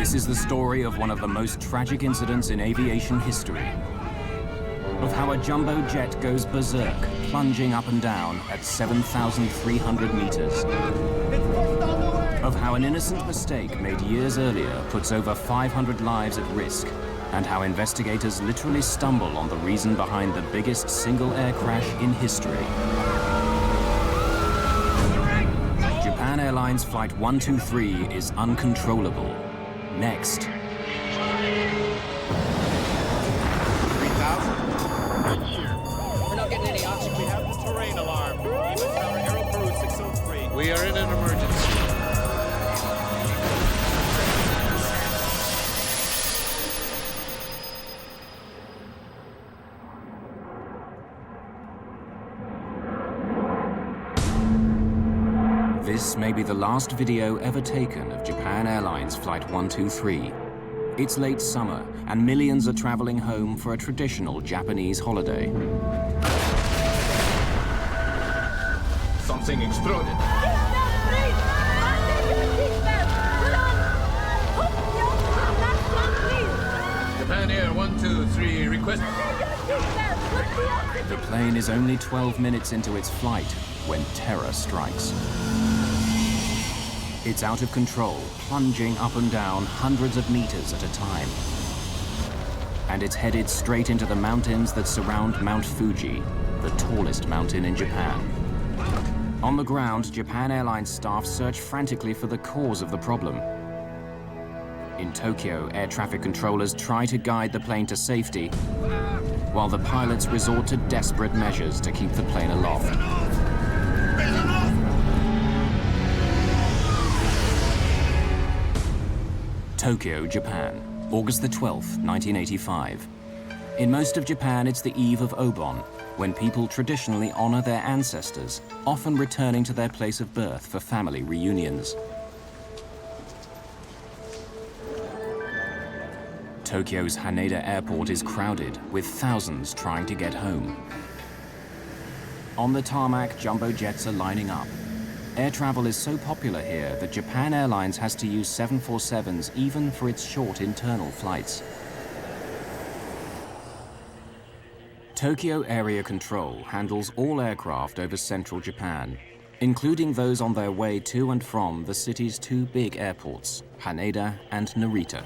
This is the story of one of the most tragic incidents in aviation history. Of how a jumbo jet goes berserk, plunging up and down at 7,300 meters. Of how an innocent mistake made years earlier puts over 500 lives at risk, and how investigators literally stumble on the reason behind the biggest single air crash in history. Japan Airlines Flight 123 is uncontrollable. Next. 3,000? We're not getting any oxygen. We have the terrain alarm. Even Tower Aero Crew 603. We are in an emergency. This may be the last video ever taken of Japan Airlines Flight 123. It's late summer, and millions are traveling home for a traditional Japanese holiday. Something exploded. Japan Air 123, request. The plane is only 12 minutes into its flight when terror strikes. It's out of control, plunging up and down hundreds of meters at a time. And it's headed straight into the mountains that surround Mount Fuji, the tallest mountain in Japan. On the ground, Japan Airlines staff search frantically for the cause of the problem. In Tokyo, air traffic controllers try to guide the plane to safety, while the pilots resort to desperate measures to keep the plane aloft. Tokyo, Japan, August the 12th, 1985. In most of Japan, it's the eve of Obon, when people traditionally honor their ancestors, often returning to their place of birth for family reunions. Tokyo's Haneda Airport is crowded, with thousands trying to get home. On the tarmac, jumbo jets are lining up. Air travel is so popular here that Japan Airlines has to use 747s even for its short internal flights. Tokyo Area Control handles all aircraft over central Japan, including those on their way to and from the city's two big airports, Haneda and Narita.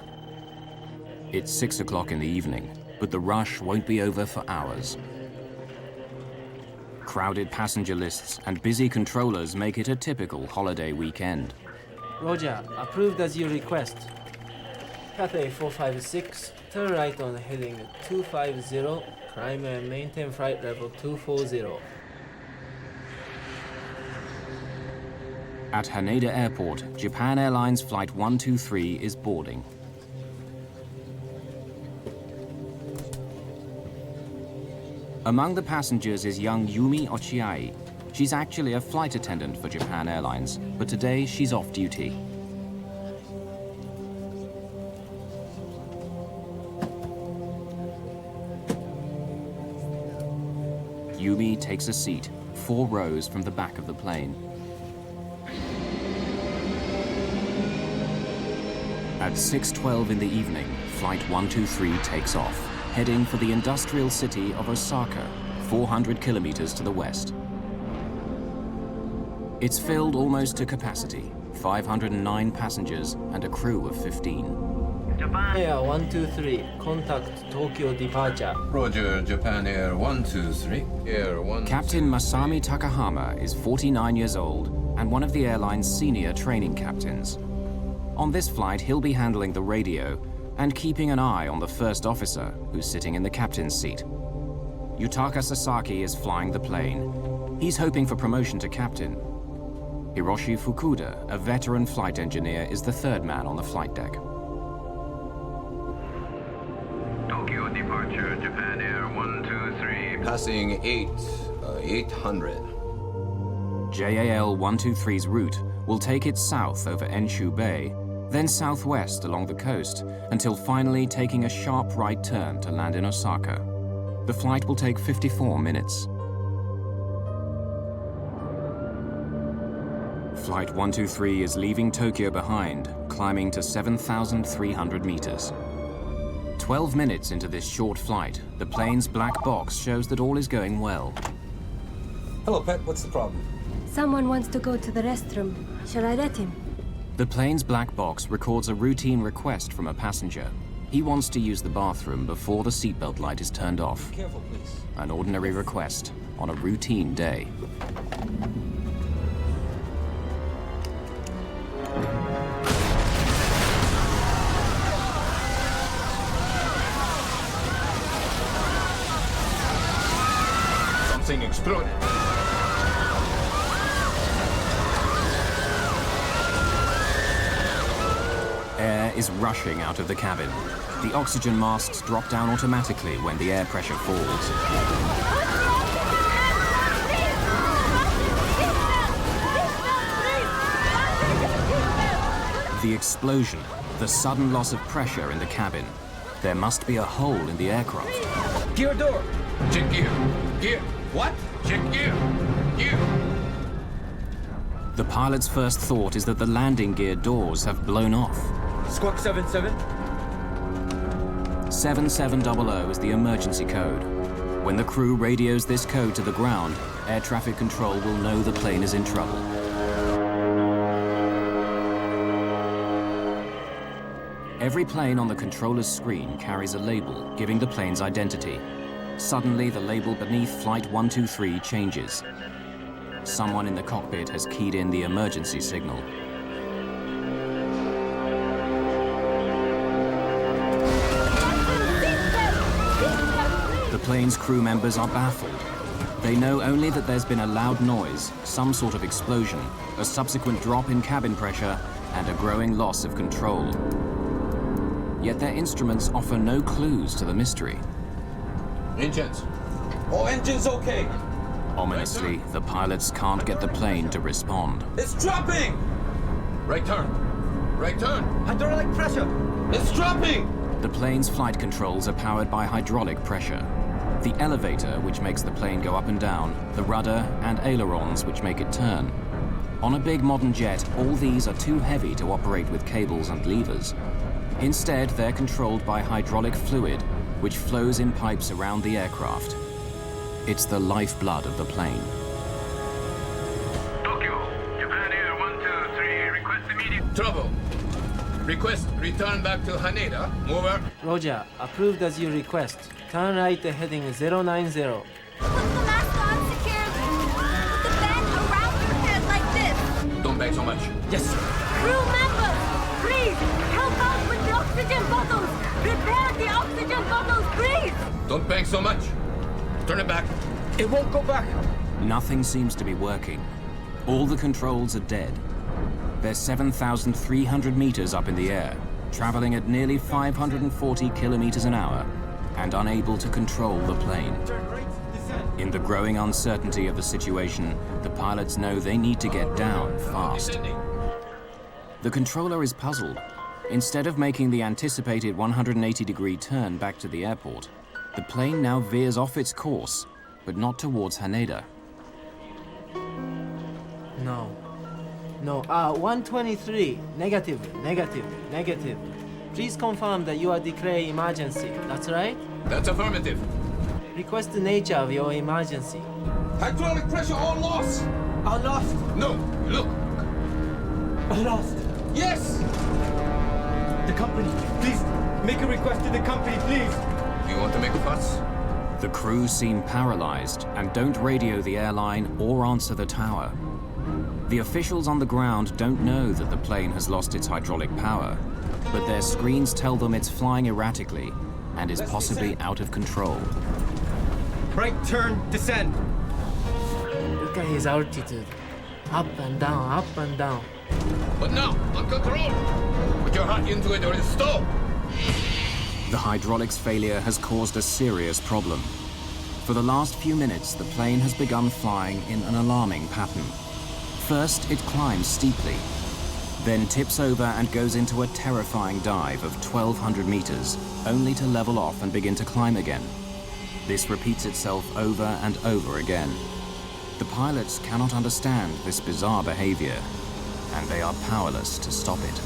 It's 6 o'clock in the evening, but the rush won't be over for hours. Crowded passenger lists and busy controllers make it a typical holiday weekend. Roger, approved as you request. Cathay 456, turn right on heading 250, climb and maintain flight level 240. At Haneda Airport, Japan Airlines Flight 123 is boarding. Among the passengers is young Yumi Ochiai. She's actually a flight attendant for Japan Airlines, but today she's off duty. Yumi takes a seat, 4 rows from the back of the plane. At 6:12 in the evening, Flight 123 takes off, heading for the industrial city of Osaka, 400 kilometers to the west. It's filled almost to capacity, 509 passengers and a crew of 15. Japan Air 123, contact Tokyo departure. Roger, Japan Air 123. Air 1. Captain Masami Takahama is 49 years old and one of the airline's senior training captains. On this flight, he'll be handling the radio and keeping an eye on the first officer, who's sitting in the captain's seat. Yutaka Sasaki is flying the plane. He's hoping for promotion to captain. Hiroshi Fukuda, a veteran flight engineer, is the third man on the flight deck. Tokyo departure, Japan Air 123. Passing 800. JAL 123's route will take it south over Enshu Bay, then southwest along the coast, until finally taking a sharp right turn to land in Osaka. The flight will take 54 minutes. Flight 123 is leaving Tokyo behind, climbing to 7,300 meters. 12 minutes into this short flight, the plane's black box shows that all is going well. Hello, Pet. What's the problem? Someone wants to go to the restroom. Shall I let him? The plane's black box records a routine request from a passenger. He wants to use the bathroom before the seatbelt light is turned off. Careful, please. An ordinary request on a routine day. Something exploded. Air is rushing out of the cabin. The oxygen masks drop down automatically when the air pressure falls. The explosion, the sudden loss of pressure in the cabin. There must be a hole in the aircraft. Gear door. Check gear. Gear. What? Check gear. Gear. The pilot's first thought is that the landing gear doors have blown off. Squawk 77. 7700 is the emergency code. When the crew radios this code to the ground, air traffic control will know the plane is in trouble. Every plane on the controller's screen carries a label giving the plane's identity. Suddenly, the label beneath Flight 123 changes. Someone in the cockpit has keyed in the emergency signal. The plane's crew members are baffled. They know only that there's been a loud noise, some sort of explosion, a subsequent drop in cabin pressure, and a growing loss of control. Yet their instruments offer no clues to the mystery. Engines. All engines okay. Ominously, the pilots can't get the plane to respond. It's dropping. Right turn. Right turn. Hydraulic pressure. It's dropping. The plane's flight controls are powered by hydraulic pressure. The elevator, which makes the plane go up and down, the rudder, and ailerons, which make it turn. On a big modern jet, all these are too heavy to operate with cables and levers. Instead, they're controlled by hydraulic fluid, which flows in pipes around the aircraft. It's the lifeblood of the plane. Tokyo, Japan Air 123, request immediate. Trouble. Request return back to Haneda. Over. Roger, approved as you request. Turn right heading 090. Put the mask on securely. Put the band around your head like this. Don't bang so much. Yes, sir. Crew members, please help out with the oxygen bottles. Prepare the oxygen bottles, please. Don't bang so much. Turn it back. It won't go back. Nothing seems to be working. All the controls are dead. They're 7,300 meters up in the air, traveling at nearly 540 kilometers an hour, and unable to control the plane. In the growing uncertainty of the situation, the pilots know they need to get down fast. Descending. The controller is puzzled. Instead of making the anticipated 180-degree turn back to the airport, the plane now veers off its course, but not towards Haneda. No. No, 123. Negative. Please confirm that you are declaring emergency. That's right? That's affirmative. Request the nature of your emergency. Hydraulic pressure all lost. All lost. No, look. All lost. Yes. The company, please make a request to the company, please. You want to make a fuss? The crew seem paralyzed and don't radio the airline or answer the tower. The officials on the ground don't know that the plane has lost its hydraulic power, but their screens tell them it's flying erratically and is possibly out of control. Right turn, descend. Look at his altitude. Up and down, up and down. But now, uncontrolled. Put your heart into it or it'll stall. The hydraulics failure has caused a serious problem. For the last few minutes, the plane has begun flying in an alarming pattern. First, it climbs steeply, then tips over and goes into a terrifying dive of 1,200 meters, only to level off and begin to climb again. This repeats itself over and over again. The pilots cannot understand this bizarre behavior, and they are powerless to stop it.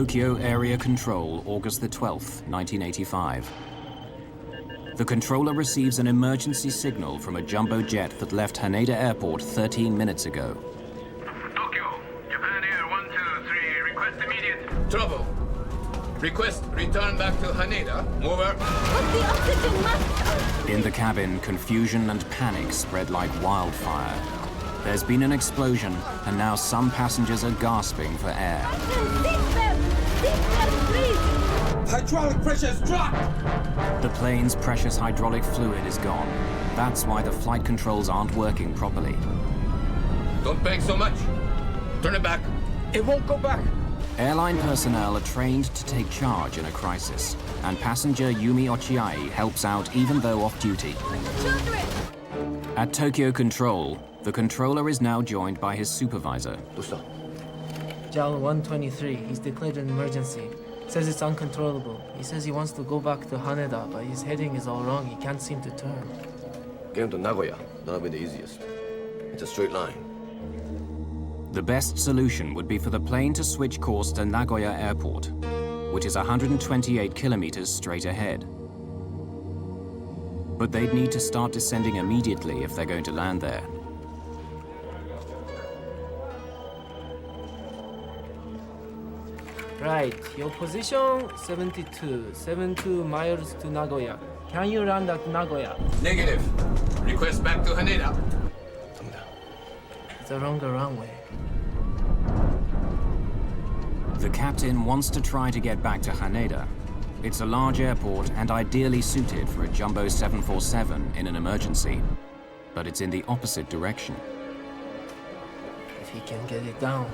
Tokyo Area Control, August the 12th, 1985. The controller receives an emergency signal from a jumbo jet that left Haneda Airport 13 minutes ago. Tokyo, Japan Air 123, request immediate. Trouble. Request return back to Haneda. Over. What's the oxygen mask? In the cabin, confusion and panic spread like wildfire. There's been an explosion, and now some passengers are gasping for air. Seatbelt! Seatbelt, please! Hydraulic pressure has dropped! The plane's precious hydraulic fluid is gone. That's why the flight controls aren't working properly. Don't bang so much. Turn it back. It won't go back. Airline personnel are trained to take charge in a crisis, and passenger Yumi Ochiai helps out even though off duty. Children! At Tokyo Control, the controller is now joined by his supervisor. JAL 123, he's declared an emergency. Says it's uncontrollable. He says he wants to go back to Haneda, but his heading is all wrong. He can't seem to turn. Get him to Nagoya. That'll be the easiest. It's a straight line. The best solution would be for the plane to switch course to Nagoya Airport, which is 128 kilometers straight ahead. But they'd need to start descending immediately if they're going to land there. Right, your position 72 miles to Nagoya. Can you land at Nagoya? Negative. Request back to Haneda. It's a longer runway. The captain wants to try to get back to Haneda. It's a large airport and ideally suited for a jumbo 747 in an emergency. But it's in the opposite direction. If he can get it down.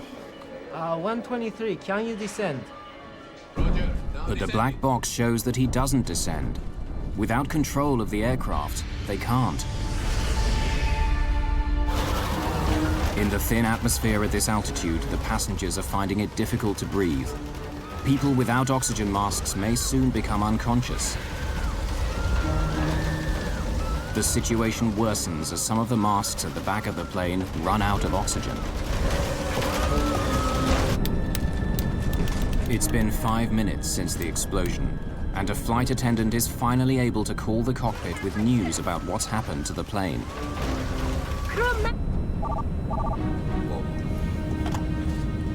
123, can you descend? Roger. But the black box shows that he doesn't descend. Without control of the aircraft, they can't. In the thin atmosphere at this altitude, the passengers are finding it difficult to breathe. People without oxygen masks may soon become unconscious. The situation worsens as some of the masks at the back of the plane run out of oxygen. It's been 5 minutes since the explosion, and a flight attendant is finally able to call the cockpit with news about what's happened to the plane.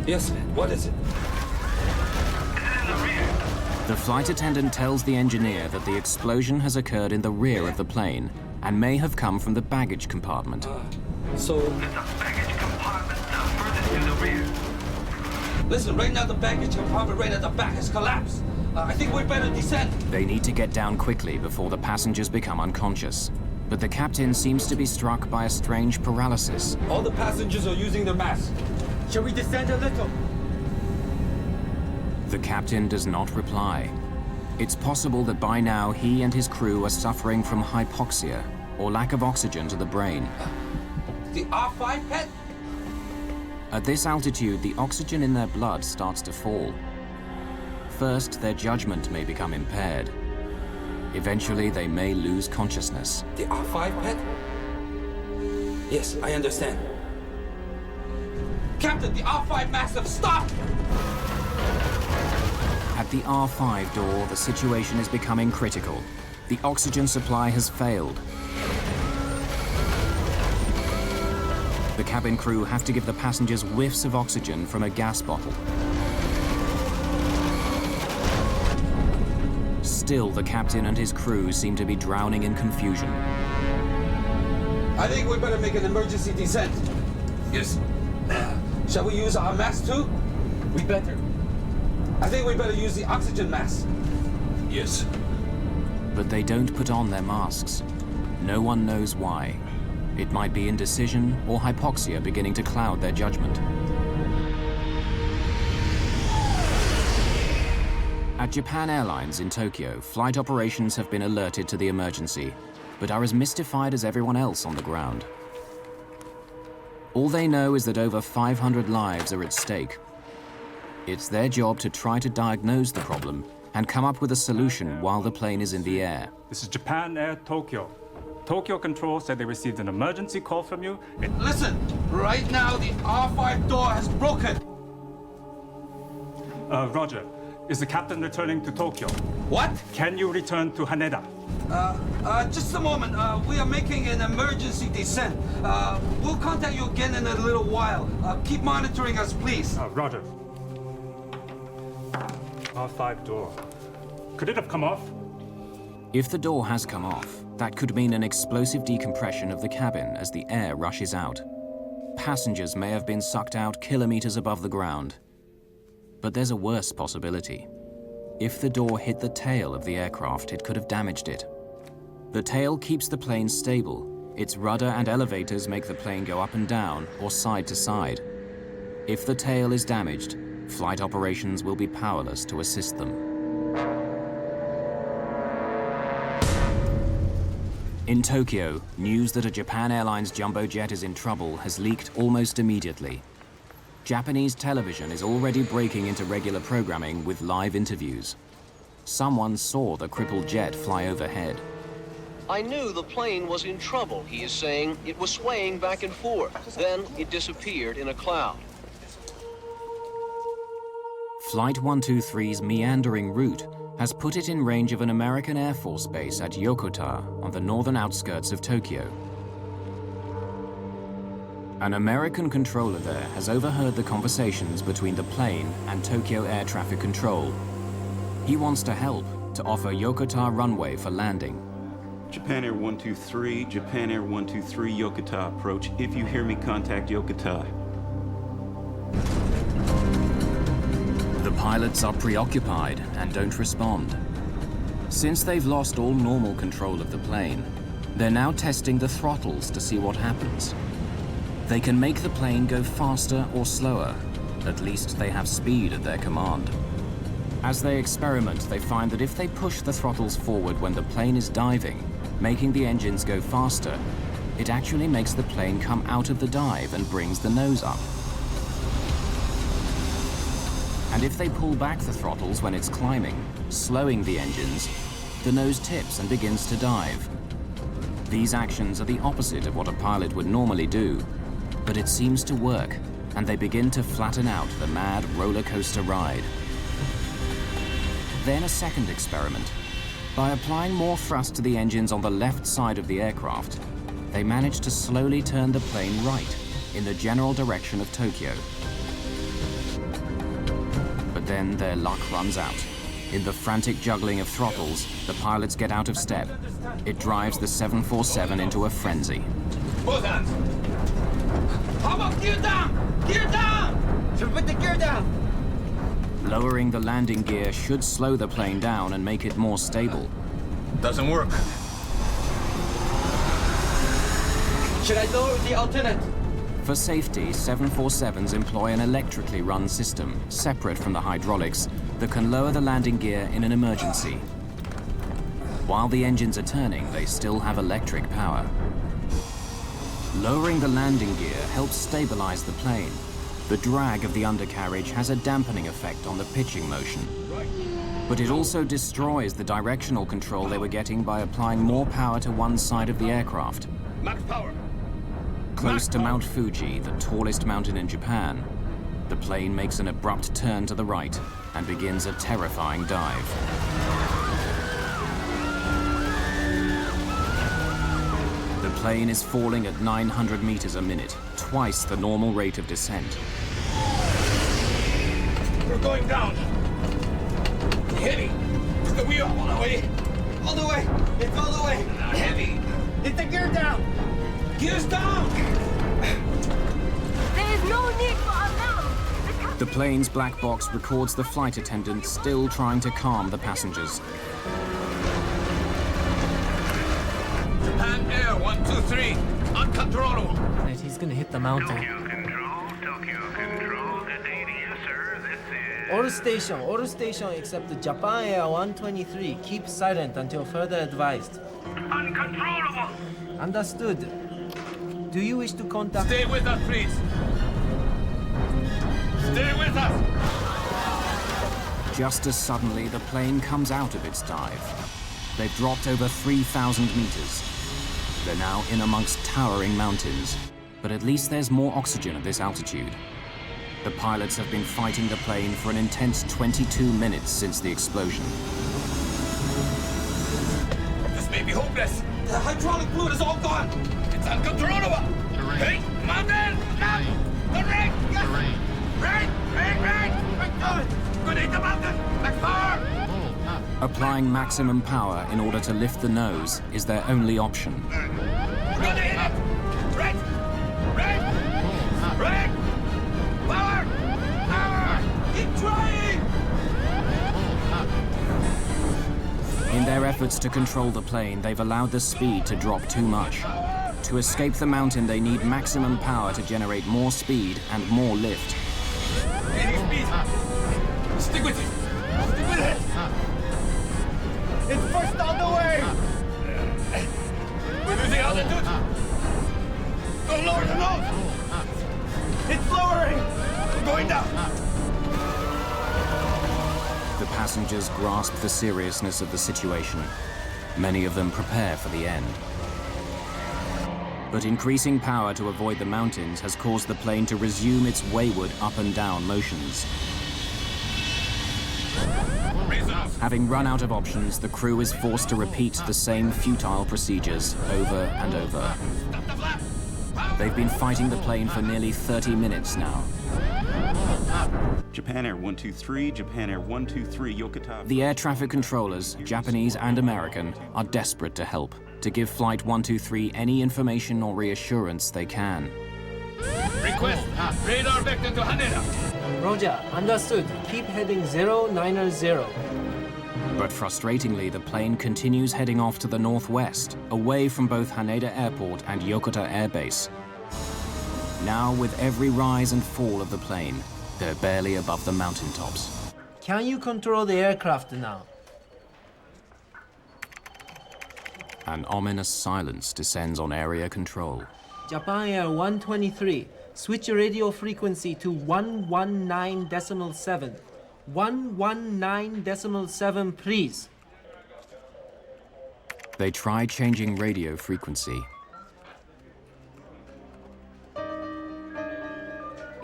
Yes, what is it? The flight attendant tells the engineer that the explosion has occurred in the rear of the plane and may have come from the baggage compartment. So... There's a baggage compartment furthest to the rear. Listen, right now the baggage compartment right at the back has collapsed. I think we'd better descend. They need to get down quickly before the passengers become unconscious. But the captain seems to be struck by a strange paralysis. All the passengers are using their masks. Shall we descend a little? The captain does not reply. It's possible that by now he and his crew are suffering from hypoxia or lack of oxygen to the brain. The R5 pet? At this altitude, the oxygen in their blood starts to fall. First, their judgment may become impaired. Eventually, they may lose consciousness. The R5 pet? Yes, I understand. Captain, the R5 masks have stopped! At the R5 door, the situation is becoming critical. The oxygen supply has failed. The cabin crew have to give the passengers whiffs of oxygen from a gas bottle. Still, the captain and his crew seem to be drowning in confusion. I think we better make an emergency descent. Yes. Shall we use our mask too? We better. I think we better use the oxygen mask. Yes. But they don't put on their masks. No one knows why. It might be indecision or hypoxia beginning to cloud their judgment. At Japan Airlines in Tokyo, flight operations have been alerted to the emergency, but are as mystified as everyone else on the ground. All they know is that over 500 lives are at stake. It's their job to try to diagnose the problem and come up with a solution while the plane is in the air. This is Japan Air Tokyo. Tokyo Control said they received an emergency call from you. Listen, right now the R5 door has broken. Roger. Is the captain returning to Tokyo? What? Can you return to Haneda? Just a moment. We are making an emergency descent. We'll contact you again in a little while. Keep monitoring us, please. Roger. R5 door. Could it have come off? If the door has come off, that could mean an explosive decompression of the cabin as the air rushes out. Passengers may have been sucked out kilometers above the ground. But there's a worse possibility. If the door hit the tail of the aircraft, it could have damaged it. The tail keeps the plane stable. Its rudder and elevators make the plane go up and down or side to side. If the tail is damaged, flight operations will be powerless to assist them. In Tokyo, news that a Japan Airlines jumbo jet is in trouble has leaked almost immediately. Japanese television is already breaking into regular programming with live interviews. Someone saw the crippled jet fly overhead. I knew the plane was in trouble, he is saying. It was swaying back and forth. Then it disappeared in a cloud. Flight 123's meandering route has put it in range of an American Air Force base at Yokota on the northern outskirts of Tokyo. An American controller there has overheard the conversations between the plane and Tokyo Air Traffic Control. He wants to help to offer Yokota runway for landing. Japan Air 123, Japan Air 123, Yokota approach. If you hear me, contact Yokota. The pilots are preoccupied and don't respond. Since they've lost all normal control of the plane, they're now testing the throttles to see what happens. They can make the plane go faster or slower. At least they have speed at their command. As they experiment, they find that if they push the throttles forward when the plane is diving, making the engines go faster, it actually makes the plane come out of the dive and brings the nose up. And if they pull back the throttles when it's climbing, slowing the engines, the nose tips and begins to dive. These actions are the opposite of what a pilot would normally do, but it seems to work, and they begin to flatten out the mad roller coaster ride. Then a second experiment. By applying more thrust to the engines on the left side of the aircraft, they manage to slowly turn the plane right, in the general direction of Tokyo. But then their luck runs out. In the frantic juggling of throttles, the pilots get out of step. It drives the 747 into a frenzy. Both hands! How about gear down? Gear down! Should put the gear down! Lowering the landing gear should slow the plane down and make it more stable. Doesn't work. Should I lower the alternate? For safety, 747s employ an electrically run system, separate from the hydraulics, that can lower the landing gear in an emergency. While the engines are turning, they still have electric power. Lowering the landing gear helps stabilize the plane. The drag of the undercarriage has a dampening effect on the pitching motion. But it also destroys the directional control they were getting by applying more power to one side of the aircraft. Max power. Close to Mount Fuji, the tallest mountain in Japan, the plane makes an abrupt turn to the right and begins a terrifying dive. The plane is falling at 900 meters a minute, twice the normal rate of descent. We're going down. Heavy. Is the wheel all the way? All the way! It's all the way! Heavy. Hit the gear down! Gears down! There is no need for alarm. The plane's black box records the flight attendant still trying to calm the passengers. Japan Air 123, uncontrolled. Right, he's gonna hit the mountain. Tokyo Control, good day to you, sir. This is... All station except the Japan Air 123. Keep silent until further advised. Uncontrollable! Understood. Do you wish to contact... Stay with us, please. Stay with us. Just as suddenly, the plane comes out of its dive. They've dropped over 3,000 meters. They're now in amongst towering mountains, but at least there's more oxygen at this altitude. The pilots have been fighting the plane for an intense 22 minutes since the explosion. This may be hopeless. The hydraulic fluid is all gone. It's uncontrollable. Hey, mountain! Up! The ring! Yes! Ring! Good eat the mountain! Max power! Applying maximum power in order to lift the nose is their only option. We're gonna hit it! Right! Right! Right! Power! Power! Keep trying! In their efforts to control the plane, they've allowed the speed to drop too much. To escape the mountain, they need maximum power to generate more speed and more lift. Gaining speed! Stick with it! Stick with it! It's first on the way! We're losing altitude! Go lower the nose! It's lowering! We're going down! The passengers grasp the seriousness of the situation. Many of them prepare for the end. But increasing power to avoid the mountains has caused the plane to resume its wayward up and down motions. Having run out of options, the crew is forced to repeat the same futile procedures over and over. They've been fighting the plane for nearly 30 minutes now. Japan Air 123, Japan Air 123, Yokota. The air traffic controllers, Japanese and American, are desperate to help, to give Flight 123 any information or reassurance they can. Request radar vector to Haneda. Roger, understood. Keep heading 090. But frustratingly, the plane continues heading off to the northwest, away from both Haneda Airport and Yokota Air Base. Now, with every rise and fall of the plane, they're barely above the mountaintops. Can you control the aircraft now? An ominous silence descends on area control. Japan Air 123, switch radio frequency to 119.7. 119.7, please. They try changing radio frequency.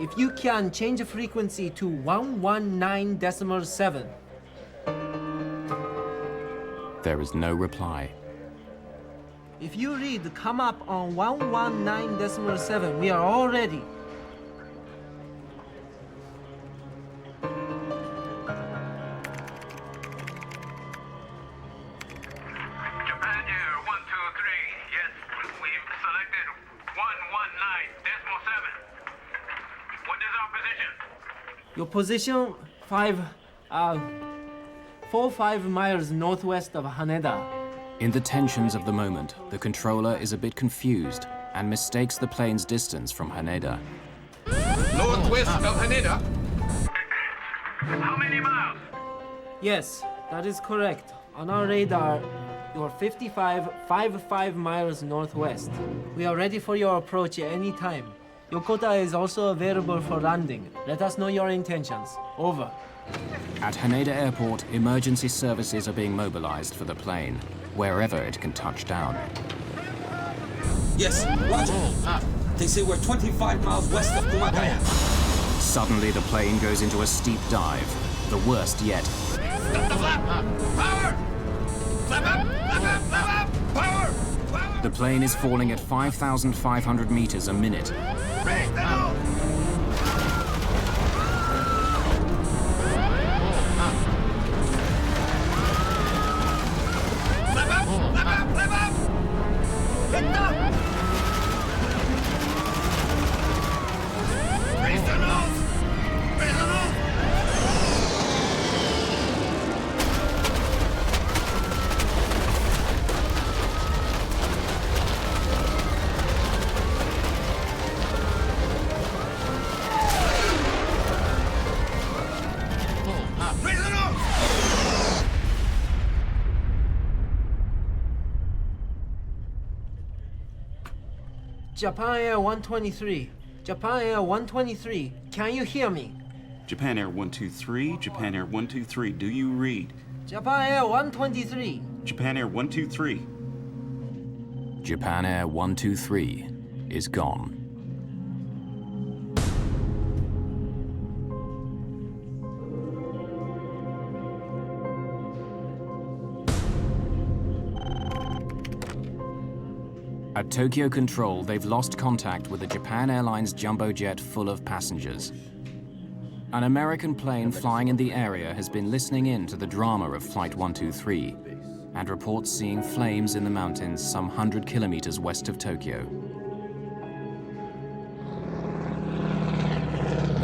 If you can, change the frequency to 119.7. There is no reply. If you read come up on 119.7, we are all ready. Japan Air 123, yes, we've selected 119.7. What is our position? Your position 4-5 miles northwest of Haneda. In the tensions of the moment, the controller is a bit confused and mistakes the plane's distance from Haneda. Northwest of Haneda? How many miles? Yes, that is correct. On our radar, you're 55 miles northwest. We are ready for your approach at any time. Yokota is also available for landing. Let us know your intentions. Over. At Haneda Airport, emergency services are being mobilized for the plane, wherever it can touch down. Yes, roger. They say we're 25 miles west of Kumakaya. Suddenly, the plane goes into a steep dive, the worst yet. Stop the flap! Power! Flap up! Flap up! Flap up! Power! Power! The plane is falling at 5,500 meters a minute. Raise the nose! Flap up! Flap up! Flap up! Hit up! Raise the nose! Raise the nose! Raise the nose! Japan Air 123. Japan Air 123. Can you hear me? Japan Air 123, Japan Air 123, do you read? Japan Air 123. Japan Air 123. Japan Air 123 is gone. At Tokyo Control, they've lost contact with a Japan Airlines jumbo jet full of passengers. An American plane flying in the area has been listening in to the drama of Flight 123 and reports seeing flames in the mountains some 100 kilometers west of Tokyo.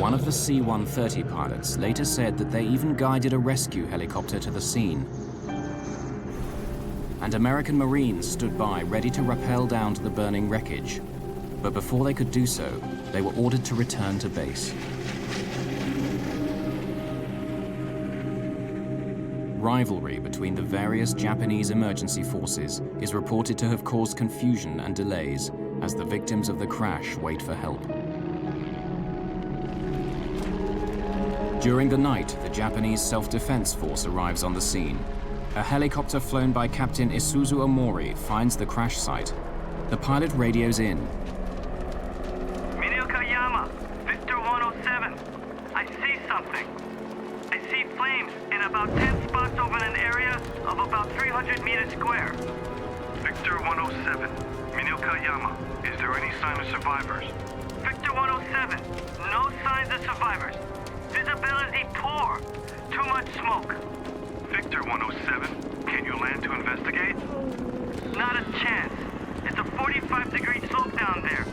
One of the C-130 pilots later said that they even guided a rescue helicopter to the scene. And American Marines stood by ready to rappel down to the burning wreckage. But before they could do so, they were ordered to return to base. Rivalry between the various Japanese emergency forces is reported to have caused confusion and delays as the victims of the crash wait for help. During the night, the Japanese Self-Defense Force arrives on the scene. A helicopter flown by Captain Isuzu Omori finds the crash site. The pilot radios in. Miraculous, Victor 107. I see something. I see flames in about 10 spots over an area of about 300 meters square. Victor 107, Miraculous. Is there any sign of survivors? Victor 107, no signs of survivors. Visibility poor. Too much smoke. Victor 107, can you land to investigate? Not a chance. It's a 45-degree slope down there.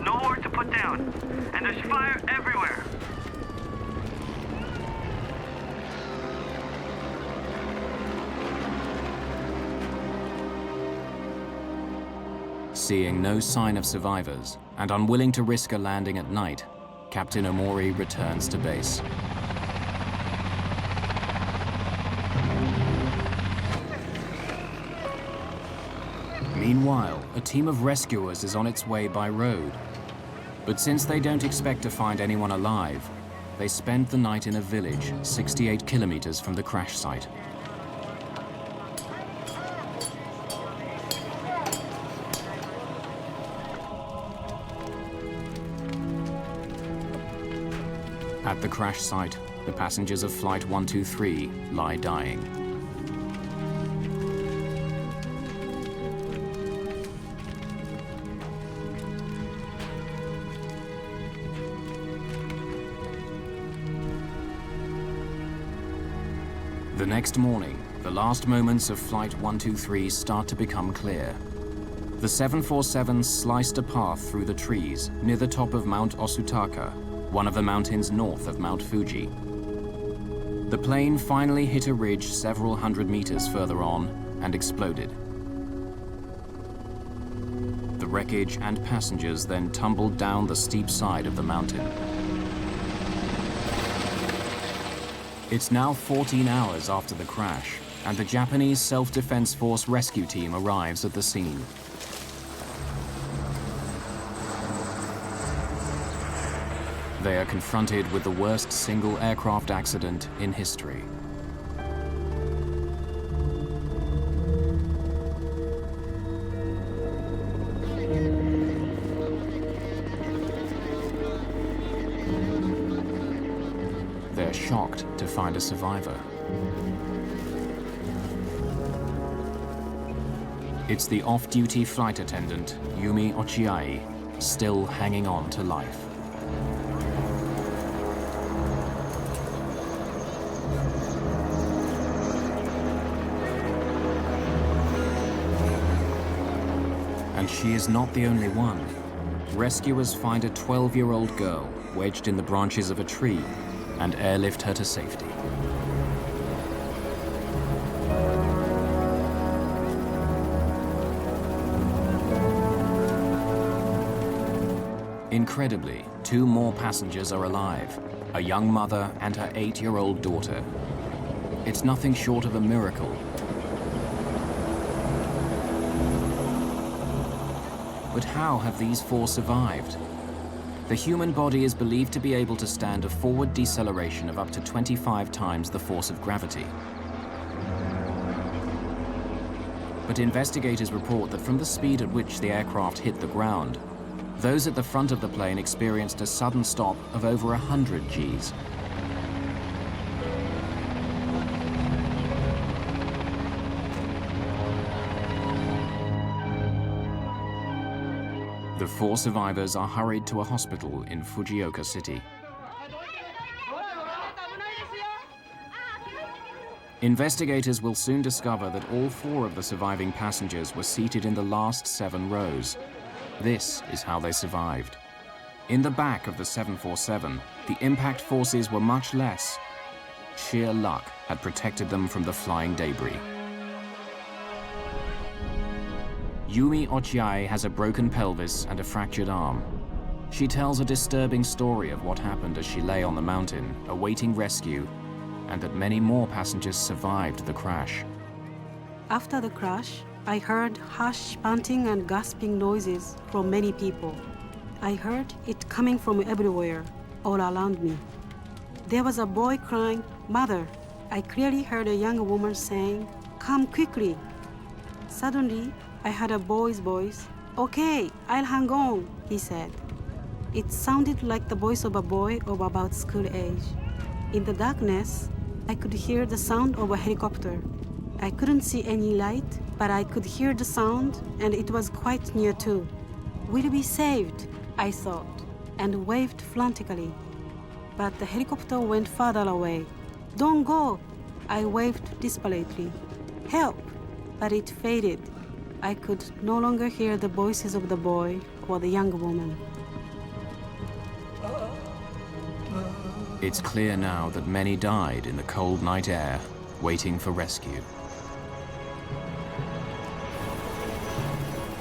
Nowhere to put down. And there's fire everywhere. Seeing no sign of survivors and unwilling to risk a landing at night, Captain Omori returns to base. Meanwhile, a team of rescuers is on its way by road. But since they don't expect to find anyone alive, they spend the night in a village 68 kilometers from the crash site. At the crash site, the passengers of Flight 123 lie dying. The next morning, the last moments of Flight 123 start to become clear. The 747 sliced a path through the trees near the top of Mount Osutaka, one of the mountains north of Mount Fuji. The plane finally hit a ridge several hundred meters further on and exploded. The wreckage and passengers then tumbled down the steep side of the mountain. It's now 14 hours after the crash, and the Japanese Self-Defense Force rescue team arrives at the scene. They are confronted with the worst single aircraft accident in history. They're shocked to find a survivor. It's the off-duty flight attendant, Yumi Ochiai, still hanging on to life. And she is not the only one. Rescuers find a 12-year-old girl wedged in the branches of a tree and airlift her to safety. Incredibly, 2 more passengers are alive, a young mother and her 8-year-old daughter. It's nothing short of a miracle. But how have these 4 survived? The human body is believed to be able to stand a forward deceleration of up to 25 times the force of gravity. But investigators report that from the speed at which the aircraft hit the ground, those at the front of the plane experienced a sudden stop of over 100 Gs. The 4 survivors are hurried to a hospital in Fujioka City. Investigators will soon discover that all 4 of the surviving passengers were seated in the last 7 rows. This is how they survived. In the back of the 747, the impact forces were much less. Sheer luck had protected them from the flying debris. Yumi Ochiai has a broken pelvis and a fractured arm. She tells a disturbing story of what happened as she lay on the mountain, awaiting rescue, and that many more passengers survived the crash. After the crash, I heard harsh panting and gasping noises from many people. I heard it coming from everywhere, all around me. There was a boy crying, "Mother." I clearly heard a young woman saying, "Come quickly." Suddenly, I heard a boy's voice. "Okay, I'll hang on," he said. It sounded like the voice of a boy of about school age. In the darkness, I could hear the sound of a helicopter. I couldn't see any light, but I could hear the sound, and it was quite near too. "We'll be saved," I thought, and waved frantically. But the helicopter went farther away. "Don't go," I waved desperately. "Help," but it faded. I could no longer hear the voices of the boy or the young woman. It's clear now that many died in the cold night air, waiting for rescue.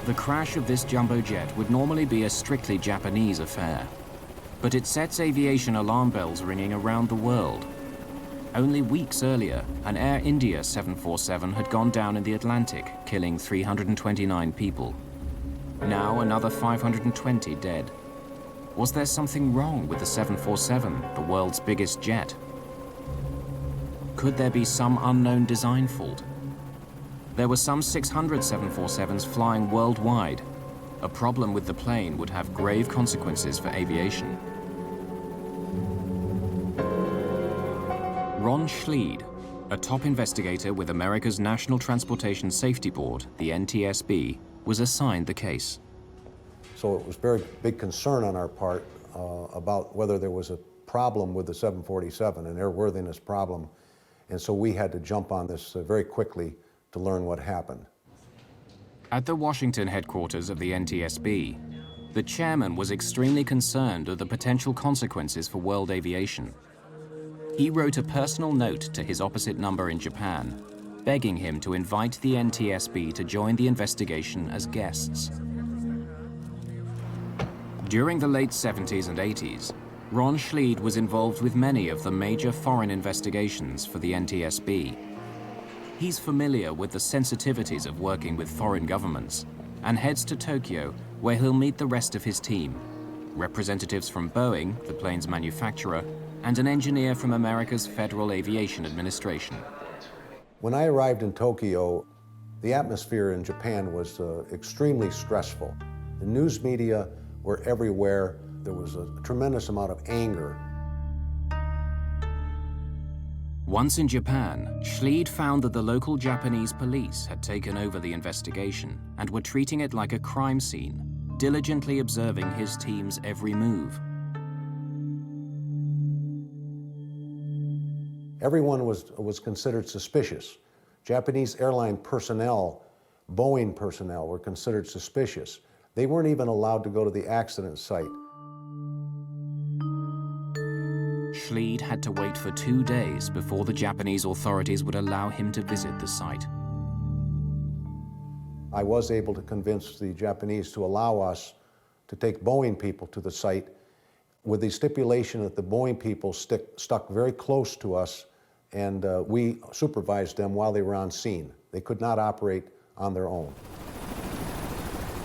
The crash of this jumbo jet would normally be a strictly Japanese affair, but it sets aviation alarm bells ringing around the world. Only weeks earlier, an Air India 747 had gone down in the Atlantic, killing 329 people. Now another 520 dead. Was there something wrong with the 747, the world's biggest jet? Could there be some unknown design fault? There were some 600 747s flying worldwide. A problem with the plane would have grave consequences for aviation. Ron Schleid, a top investigator with America's National Transportation Safety Board, the NTSB, was assigned the case. So it was a very big concern on our part about whether there was a problem with the 747, an airworthiness problem. And so we had to jump on this very quickly to learn what happened. At the Washington headquarters of the NTSB, the chairman was extremely concerned of the potential consequences for world aviation. He wrote a personal note to his opposite number in Japan, begging him to invite the NTSB to join the investigation as guests. During the late 70s and 80s, Ron Schleid was involved with many of the major foreign investigations for the NTSB. He's familiar with the sensitivities of working with foreign governments and heads to Tokyo, where he'll meet the rest of his team, representatives from Boeing, the plane's manufacturer, and an engineer from America's Federal Aviation Administration. When I arrived in Tokyo, the atmosphere in Japan was extremely stressful. The news media were everywhere. There was a tremendous amount of anger. Once in Japan, Schleid found that the local Japanese police had taken over the investigation and were treating it like a crime scene, diligently observing his team's every move. Everyone was considered suspicious. Japanese airline personnel, Boeing personnel, were considered suspicious. They weren't even allowed to go to the accident site. Schleid had to wait for 2 days before the Japanese authorities would allow him to visit the site. I was able to convince the Japanese to allow us to take Boeing people to the site with the stipulation that the Boeing people stuck very close to us, and we supervised them while they were on scene. They could not operate on their own.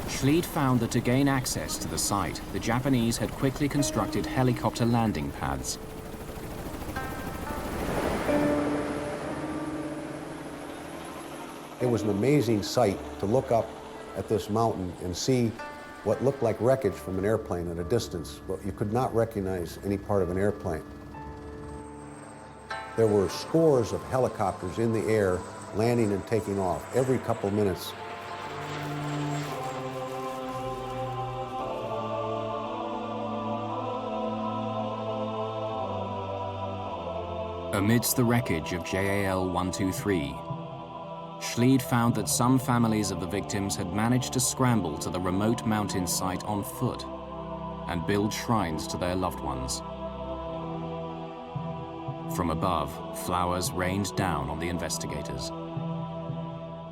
Schleid found that to gain access to the site, the Japanese had quickly constructed helicopter landing pads. It was an amazing sight to look up at this mountain and see what looked like wreckage from an airplane at a distance, but you could not recognize any part of an airplane. There were scores of helicopters in the air, landing and taking off every couple minutes. Amidst the wreckage of JAL 123, Schleid found that some families of the victims had managed to scramble to the remote mountain site on foot and build shrines to their loved ones. From above, flowers rained down on the investigators.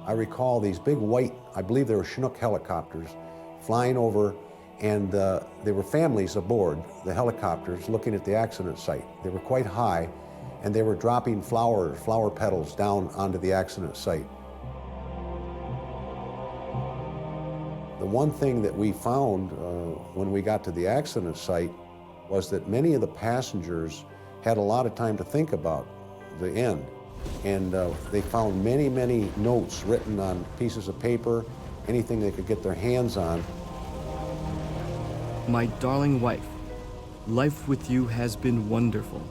I recall these big white, I believe they were Chinook helicopters, flying over, and there were families aboard the helicopters looking at the accident site. They were quite high, and they were dropping flower petals down onto the accident site. The one thing that we found when we got to the accident site was that many of the passengers had a lot of time to think about the end. And they found many, many notes written on pieces of paper, anything they could get their hands on. My darling wife, life with you has been wonderful.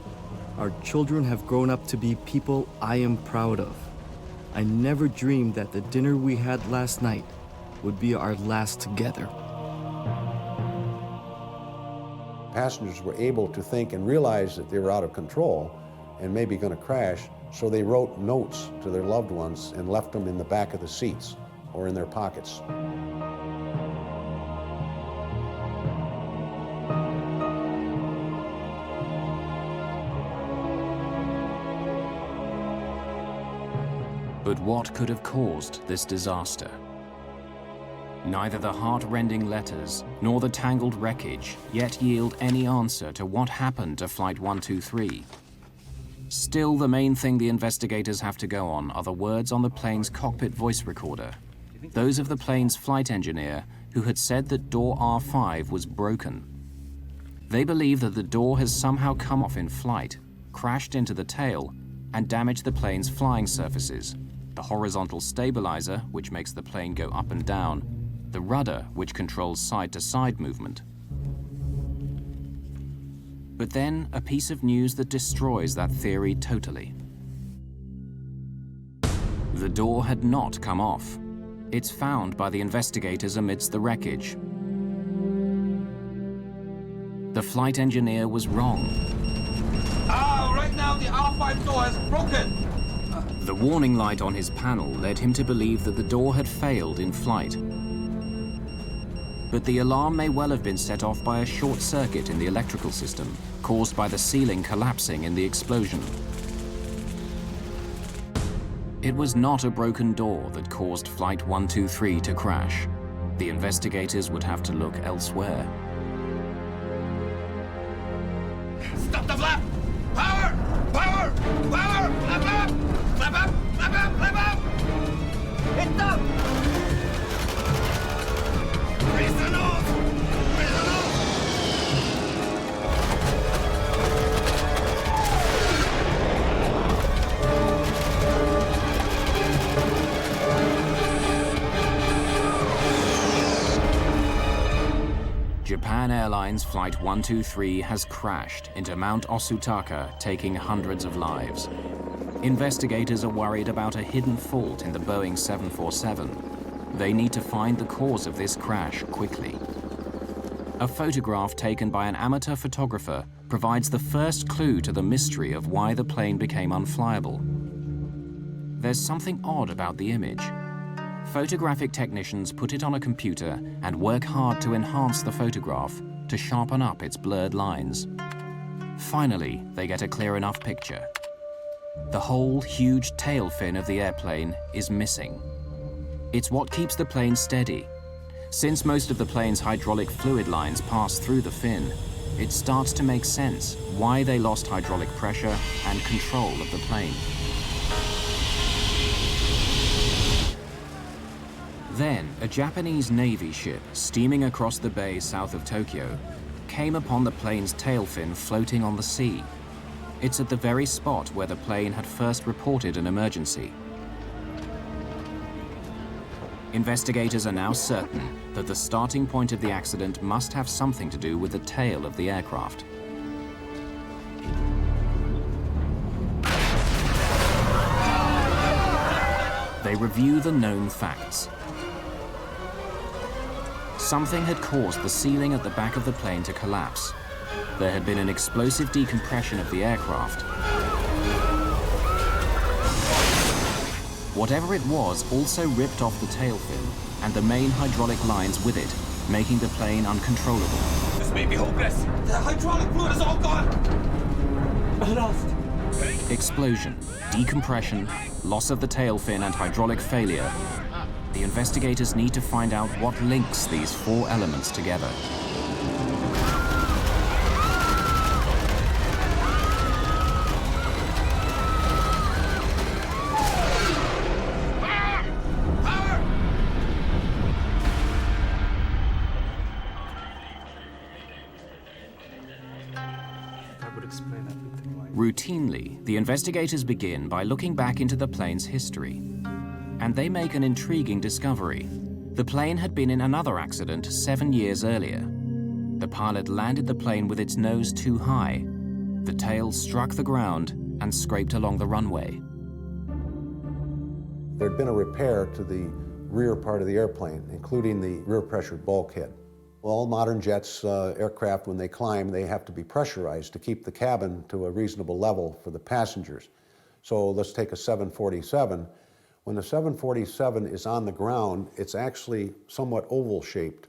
Our children have grown up to be people I am proud of. I never dreamed that the dinner we had last night would be our last together. Passengers were able to think and realize that they were out of control and maybe going to crash, so they wrote notes to their loved ones and left them in the back of the seats or in their pockets. But what could have caused this disaster? Neither the heart-rending letters nor the tangled wreckage yet yield any answer to what happened to Flight 123. Still, the main thing the investigators have to go on are the words on the plane's cockpit voice recorder, those of the plane's flight engineer who had said that door R5 was broken. They believe that the door has somehow come off in flight, crashed into the tail, and damaged the plane's flying surfaces, the horizontal stabilizer, which makes the plane go up and down, the rudder, which controls side-to-side movement. But then, a piece of news that destroys that theory totally. The door had not come off. It's found by the investigators amidst the wreckage. The flight engineer was wrong. Right now the R5 door has broken. The warning light on his panel led him to believe that the door had failed in flight. But the alarm may well have been set off by a short circuit in the electrical system, caused by the ceiling collapsing in the explosion. It was not a broken door that caused Flight 123 to crash. The investigators would have to look elsewhere. Stop the flap! Power! Power! Power! Flap up! Flap up! Flap up! Flap up! It's up! Raise the nose! Raise the nose! Japan Airlines Flight 123 has crashed into Mount Osutaka, taking hundreds of lives. Investigators are worried about a hidden fault in the Boeing 747. They need to find the cause of this crash quickly. A photograph taken by an amateur photographer provides the first clue to the mystery of why the plane became unflyable. There's something odd about the image. Photographic technicians put it on a computer and work hard to enhance the photograph, to sharpen up its blurred lines. Finally, they get a clear enough picture. The whole huge tail fin of the airplane is missing. It's what keeps the plane steady. Since most of the plane's hydraulic fluid lines pass through the fin, it starts to make sense why they lost hydraulic pressure and control of the plane. Then, a Japanese Navy ship steaming across the bay south of Tokyo came upon the plane's tail fin floating on the sea. It's at the very spot where the plane had first reported an emergency. Investigators are now certain that the starting point of the accident must have something to do with the tail of the aircraft. They review the known facts. Something had caused the ceiling at the back of the plane to collapse. There had been an explosive decompression of the aircraft. Whatever it was also ripped off the tailfin and the main hydraulic lines with it, making the plane uncontrollable. This may be hopeless. The hydraulic fluid is all gone. Lost. Explosion, decompression, loss of the tailfin and hydraulic failure. The investigators need to find out what links these four elements together. Routinely, the investigators begin by looking back into the plane's history. And they make an intriguing discovery. The plane had been in another accident 7 years earlier. The pilot landed the plane with its nose too high. The tail struck the ground and scraped along the runway. There had been a repair to the rear part of the airplane, including the rear pressured bulkhead. All modern jets, aircraft, when they climb, they have to be pressurized to keep the cabin to a reasonable level for the passengers. So let's take a 747. When the 747 is on the ground, it's actually somewhat oval-shaped.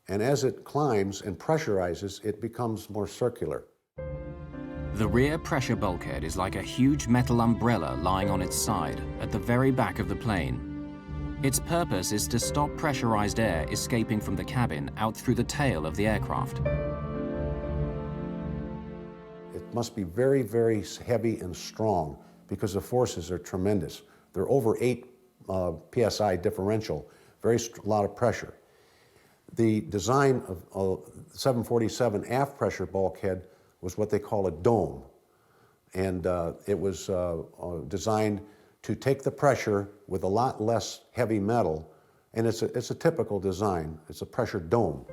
And as it climbs and pressurizes, it becomes more circular. The rear pressure bulkhead is like a huge metal umbrella lying on its side at the very back of the plane. Its purpose is to stop pressurized air escaping from the cabin out through the tail of the aircraft. It must be very, very heavy and strong because the forces are tremendous. They're over 8 psi differential, lot of pressure. The design of 747 aft pressure bulkhead was what they call a dome. And it was designed to take the pressure with a lot less heavy metal, and it's a typical design. It's a pressure dome.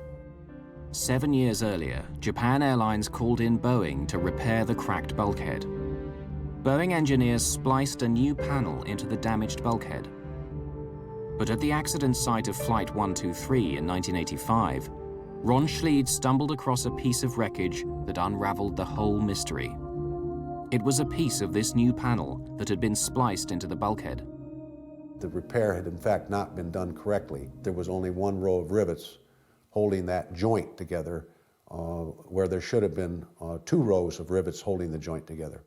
7 years earlier, Japan Airlines called in Boeing to repair the cracked bulkhead. Boeing engineers spliced a new panel into the damaged bulkhead. But at the accident site of Flight 123 in 1985, Ron Schleid stumbled across a piece of wreckage that unraveled the whole mystery. It was a piece of this new panel that had been spliced into the bulkhead. The repair had in fact not been done correctly. There was only one row of rivets holding that joint together, where there should have been 2 rows of rivets holding the joint together.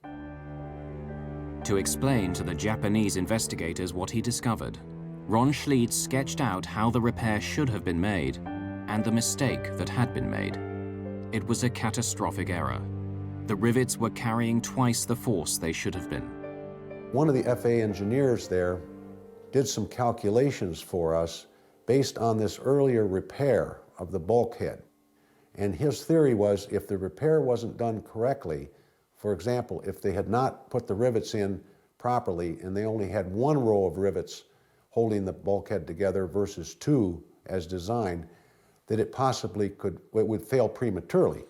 To explain to the Japanese investigators what he discovered, Ron Schleid sketched out how the repair should have been made and the mistake that had been made. It was a catastrophic error. The rivets were carrying twice the force they should have been. One of the FAA engineers there did some calculations for us based on this earlier repair of the bulkhead. And his theory was if the repair wasn't done correctly, for example, if they had not put the rivets in properly and they only had 1 row of rivets holding the bulkhead together versus 2 as designed, that it possibly would fail prematurely.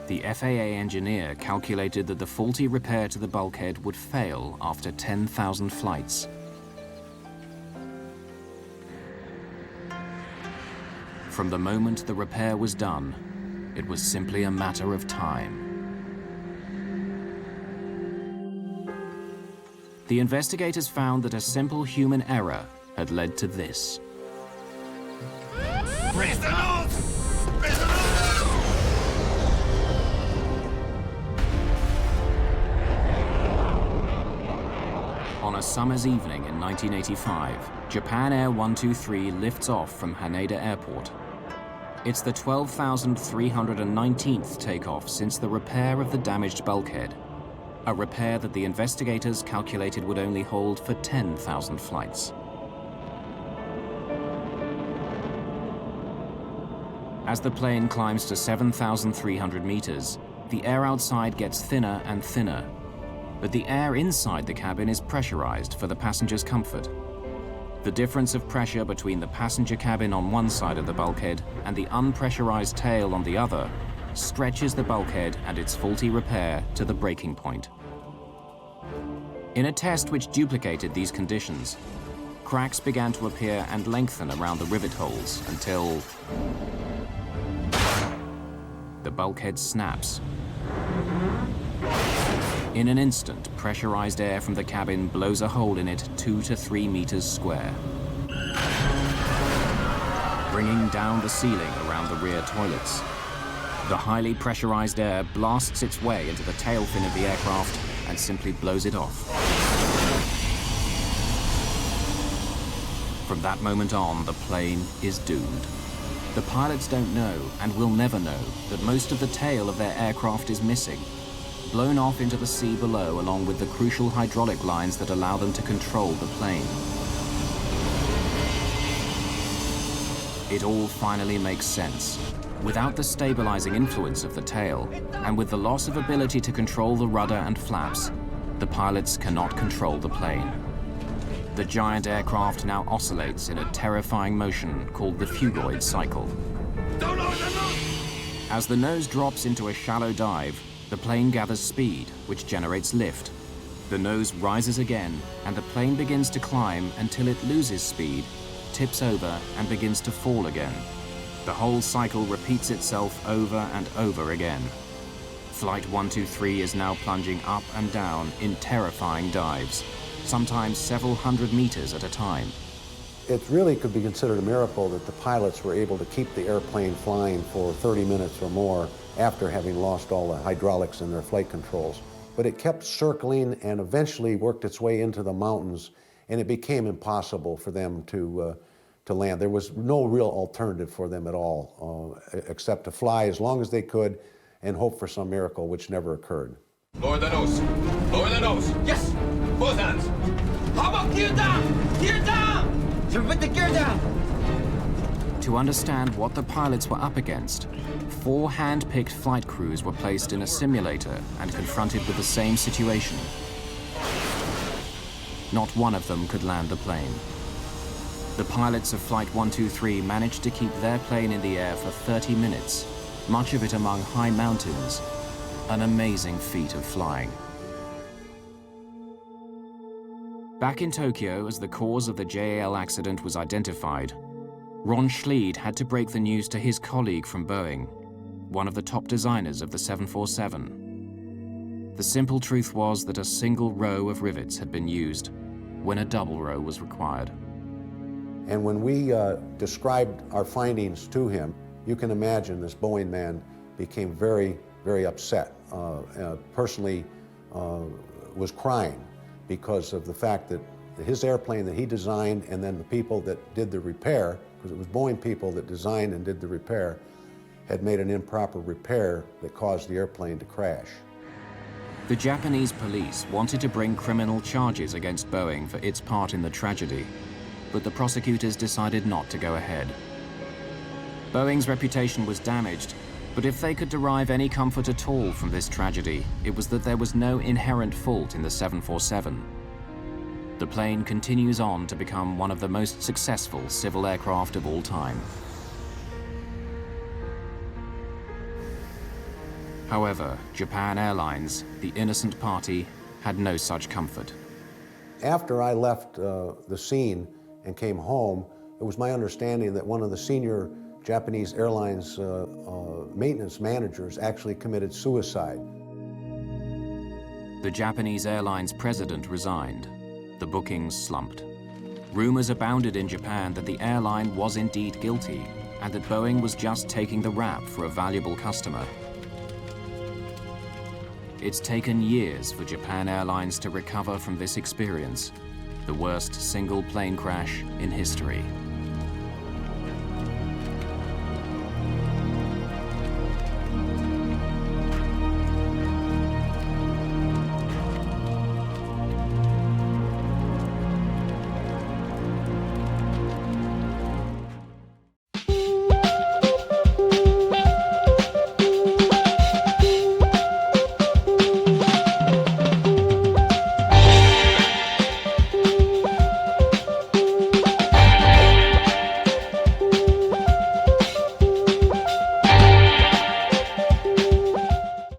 The FAA engineer calculated that the faulty repair to the bulkhead would fail after 10,000 flights. From the moment the repair was done, it was simply a matter of time. The investigators found that a simple human error had led to this. Raise the nose! Raise the nose! On a summer's evening in 1985, Japan Air 123 lifts off from Haneda Airport. It's the 12,319th takeoff since the repair of the damaged bulkhead, a repair that the investigators calculated would only hold for 10,000 flights. As the plane climbs to 7,300 meters, the air outside gets thinner and thinner, but the air inside the cabin is pressurized for the passenger's comfort. The difference of pressure between the passenger cabin on one side of the bulkhead and the unpressurized tail on the other stretches the bulkhead and its faulty repair to the breaking point. In a test which duplicated these conditions, cracks began to appear and lengthen around the rivet holes until the bulkhead snaps. In an instant, pressurized air from the cabin blows a hole in it 2 to 3 meters square, bringing down the ceiling around the rear toilets. The highly pressurized air blasts its way into the tail fin of the aircraft and simply blows it off. From that moment on, the plane is doomed. The pilots don't know, and will never know, that most of the tail of their aircraft is missing, blown off into the sea below along with the crucial hydraulic lines that allow them to control the plane. It all finally makes sense. Without the stabilizing influence of the tail, and with the loss of ability to control the rudder and flaps, the pilots cannot control the plane. The giant aircraft now oscillates in a terrifying motion called the phugoid cycle. As the nose drops into a shallow dive, the plane gathers speed, which generates lift. The nose rises again, and the plane begins to climb until it loses speed, tips over, and begins to fall again. The whole cycle repeats itself over and over again. Flight 123 is now plunging up and down in terrifying dives, sometimes several hundred meters at a time. It really could be considered a miracle that the pilots were able to keep the airplane flying for 30 minutes or more after having lost all the hydraulics in their flight controls. But it kept circling and eventually worked its way into the mountains, and it became impossible for them to land. There was no real alternative for them at all, except to fly as long as they could and hope for some miracle, which never occurred. Lower the nose. Lower the nose. Yes. Both hands. How about gear down? Gear down! Put the gear down! To understand what the pilots were up against, 4 hand-picked flight crews were placed in a simulator and confronted with the same situation. Not one of them could land the plane. The pilots of Flight 123 managed to keep their plane in the air for 30 minutes, much of it among high mountains. An amazing feat of flying. Back in Tokyo, as the cause of the JAL accident was identified, Ron Schleid had to break the news to his colleague from Boeing, one of the top designers of the 747. The simple truth was that a single row of rivets had been used when a double row was required. And when we described our findings to him, you can imagine this Boeing man became very, very upset. Personally was crying because of the fact that his airplane that he designed and then the people that did the repair, because it was Boeing people that designed and did the repair, had made an improper repair that caused the airplane to crash. The Japanese police wanted to bring criminal charges against Boeing for its part in the tragedy, but the prosecutors decided not to go ahead. Boeing's reputation was damaged, but if they could derive any comfort at all from this tragedy, it was that there was no inherent fault in the 747. The plane continues on to become one of the most successful civil aircraft of all time. However, Japan Airlines, the innocent party, had no such comfort. After I left the scene and came home, it was my understanding that one of the senior Japanese Airlines maintenance managers actually committed suicide. The Japanese Airlines president resigned. The bookings slumped. Rumors abounded in Japan that the airline was indeed guilty and that Boeing was just taking the rap for a valuable customer. It's taken years for Japan Airlines to recover from this experience, the worst single plane crash in history.